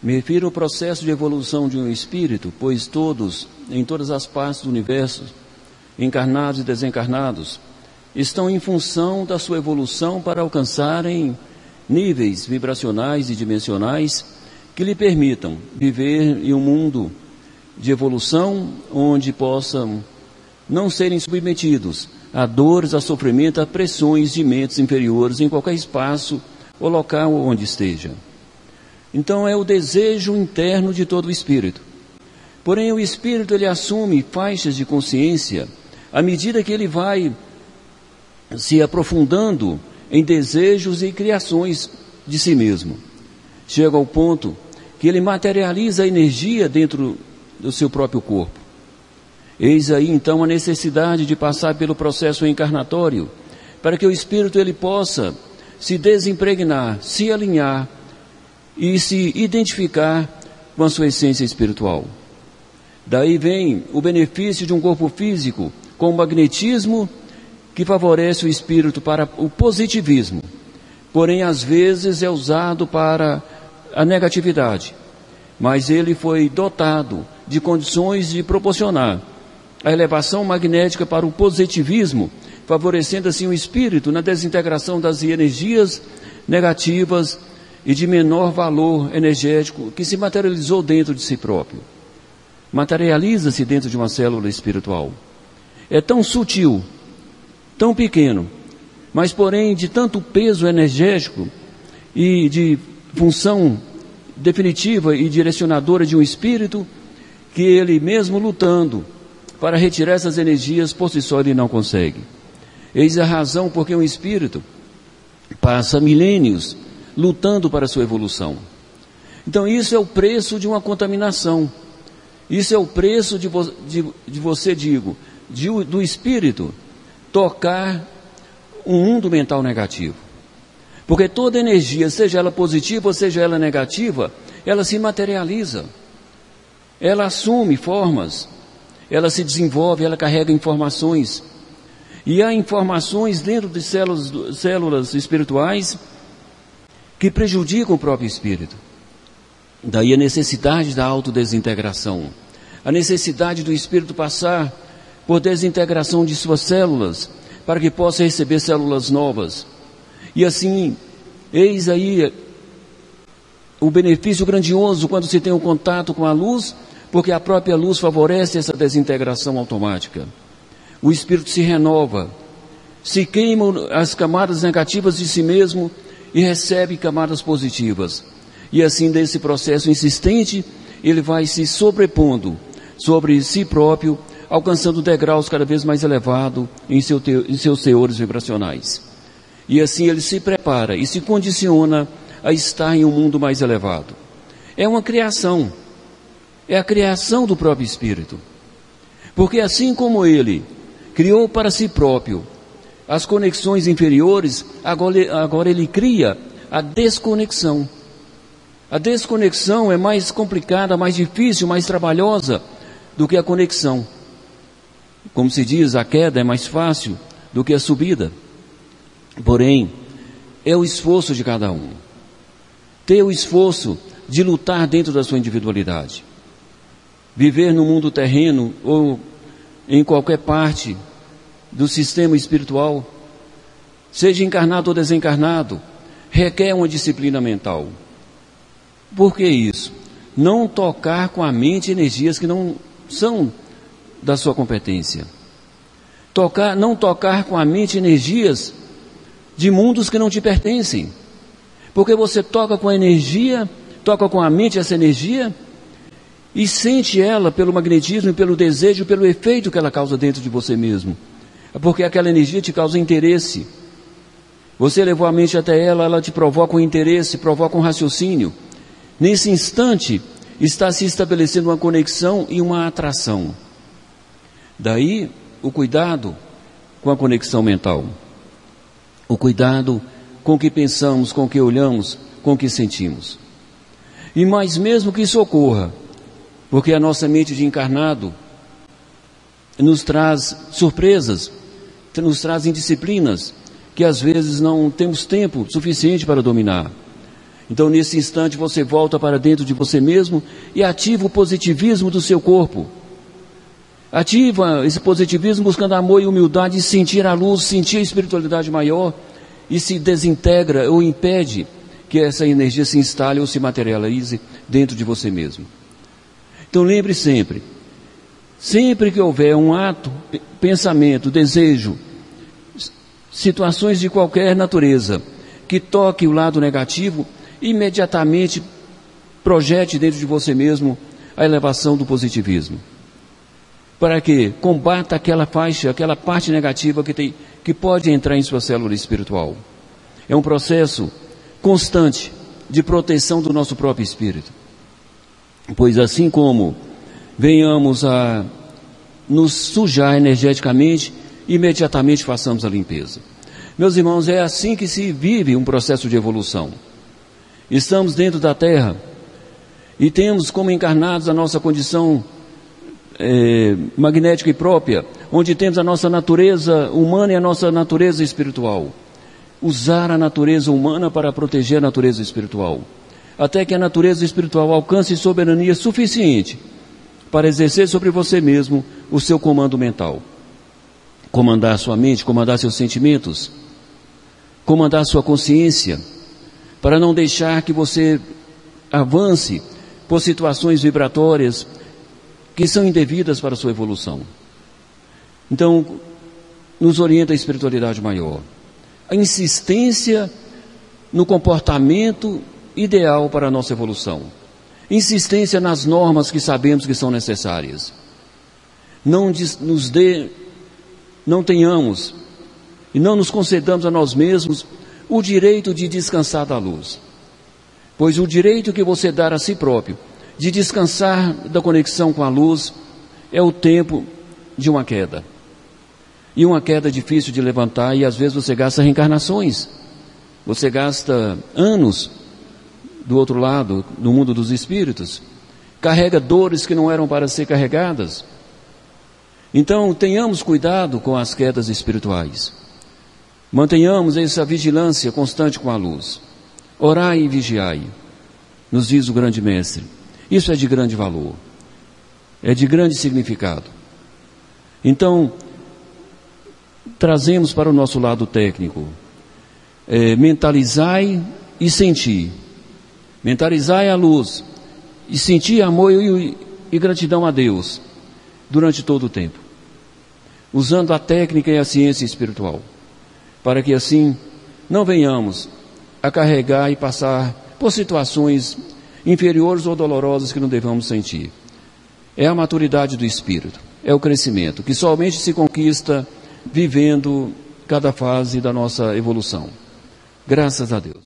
Me refiro ao processo de evolução de um espírito, pois todos, em todas as partes do universo, encarnados e desencarnados, estão em função da sua evolução para alcançarem níveis vibracionais e dimensionais que lhe permitam viver em um mundo de evolução onde possam não serem submetidos a dores, a sofrimento, a pressões de mentes inferiores em qualquer espaço ou local onde esteja. Então é o desejo interno de todo o espírito. Porém o espírito ele assume faixas de consciência à medida que ele vai se aprofundando em desejos e criações de si mesmo. Chega ao ponto que ele materializa a energia dentro do seu próprio corpo. Eis aí então a necessidade de passar pelo processo encarnatório, para que o espírito ele possa se desimpregnar, se alinhar e se identificar com a sua essência espiritual. Daí vem o benefício de um corpo físico com o magnetismo que favorece o espírito para o positivismo, porém às vezes é usado para a negatividade, mas ele foi dotado de condições de proporcionar a elevação magnética para o positivismo, favorecendo assim o espírito na desintegração das energias negativas e de menor valor energético que se materializou dentro de si próprio. Materializa-se dentro de uma célula espiritual. É tão sutil, tão pequeno, mas porém de tanto peso energético e de função definitiva e direcionadora de um espírito, que ele mesmo lutando para retirar essas energias, por si só ele não consegue. Eis a razão porque um espírito passa milênios lutando para a sua evolução. Então isso é o preço de uma contaminação. Isso é o preço de você, do espírito tocar um mundo mental negativo. Porque toda energia, seja ela positiva ou seja ela negativa, ela se materializa. Ela assume formas, ela se desenvolve, ela carrega informações. E há informações dentro de células espirituais que prejudicam o próprio espírito. Daí a necessidade da autodesintegração, a necessidade do espírito passar por desintegração de suas células, para que possa receber células novas. E assim, eis aí o benefício grandioso quando se tem um contato com a luz, porque a própria luz favorece essa desintegração automática. O espírito se renova, se queima as camadas negativas de si mesmo e recebe camadas positivas. E assim, desse processo insistente, ele vai se sobrepondo sobre si próprio, alcançando degraus cada vez mais elevados em seus teores vibracionais. E assim ele se prepara e se condiciona a estar em um mundo mais elevado. É uma criação, é a criação do próprio espírito. Porque assim como ele criou para si próprio as conexões inferiores, agora ele cria a desconexão. A desconexão é mais complicada, mais difícil, mais trabalhosa do que a conexão. Como se diz, a queda é mais fácil do que a subida. Porém, é o esforço de cada um. Ter o esforço de lutar dentro da sua individualidade. Viver no mundo terreno ou em qualquer parte do sistema espiritual, seja encarnado ou desencarnado, requer uma disciplina mental. Por que isso? Não tocar com a mente energias que não são da sua competência. Não tocar com a mente energias de mundos que não te pertencem. Porque você toca com a energia, toca com a mente essa energia e sente ela pelo magnetismo, pelo desejo, pelo efeito que ela causa dentro de você mesmo. Porque aquela energia te causa interesse. Você levou a mente até ela, ela te provoca um interesse, provoca um raciocínio. Nesse instante, está se estabelecendo uma conexão e uma atração. Daí, o cuidado com a conexão mental. O cuidado com o que pensamos, com o que olhamos, com o que sentimos. E mais mesmo que isso ocorra, porque a nossa mente de encarnado nos traz surpresas, nos traz indisciplinas, que às vezes não temos tempo suficiente para dominar. Então, nesse instante, você volta para dentro de você mesmo e ativa o positivismo do seu corpo. Ativa esse positivismo buscando amor e humildade, sentir a luz, sentir a espiritualidade maior, e se desintegra ou impede que essa energia se instale ou se materialize dentro de você mesmo. Então lembre sempre que houver um ato, pensamento, desejo, situações de qualquer natureza, que toque o lado negativo, imediatamente projete dentro de você mesmo a elevação do positivismo. Para que combata aquela faixa, aquela parte negativa que pode entrar em sua célula espiritual. É um processo constante de proteção do nosso próprio espírito. Pois assim como venhamos a nos sujar energeticamente, imediatamente façamos a limpeza. Meus irmãos, é assim que se vive um processo de evolução. Estamos dentro da Terra e temos como encarnados a nossa condição magnética e própria, onde temos a nossa natureza humana e a nossa natureza espiritual. Usar a natureza humana para proteger a natureza espiritual, até que a natureza espiritual alcance soberania suficiente para exercer sobre você mesmo o seu comando mental. Comandar sua mente, comandar seus sentimentos, comandar sua consciência, para não deixar que você avance por situações vibratórias que são indevidas para a sua evolução. Então, nos orienta a espiritualidade maior. A insistência no comportamento ideal para a nossa evolução. Insistência nas normas que sabemos que são necessárias. Não tenhamos e não nos concedamos a nós mesmos o direito de descansar da luz. Pois o direito que você dá a si próprio de descansar da conexão com a luz é o tempo de uma queda. E uma queda difícil de levantar, e às vezes você gasta reencarnações. Você gasta anos do outro lado, no mundo dos espíritos. Carrega dores que não eram para ser carregadas. Então, tenhamos cuidado com as quedas espirituais. Mantenhamos essa vigilância constante com a luz. Orai e vigiai, nos diz o grande mestre. Isso é de grande valor, é de grande significado. Então, trazemos para o nosso lado técnico, mentalizai e sentir. Mentalizai a luz e sentir amor e gratidão a Deus durante todo o tempo, usando a técnica e a ciência espiritual, para que assim não venhamos a carregar e passar por situações inferiores ou dolorosas que não devamos sentir. É a maturidade do espírito, é o crescimento, que somente se conquista vivendo cada fase da nossa evolução. Graças a Deus.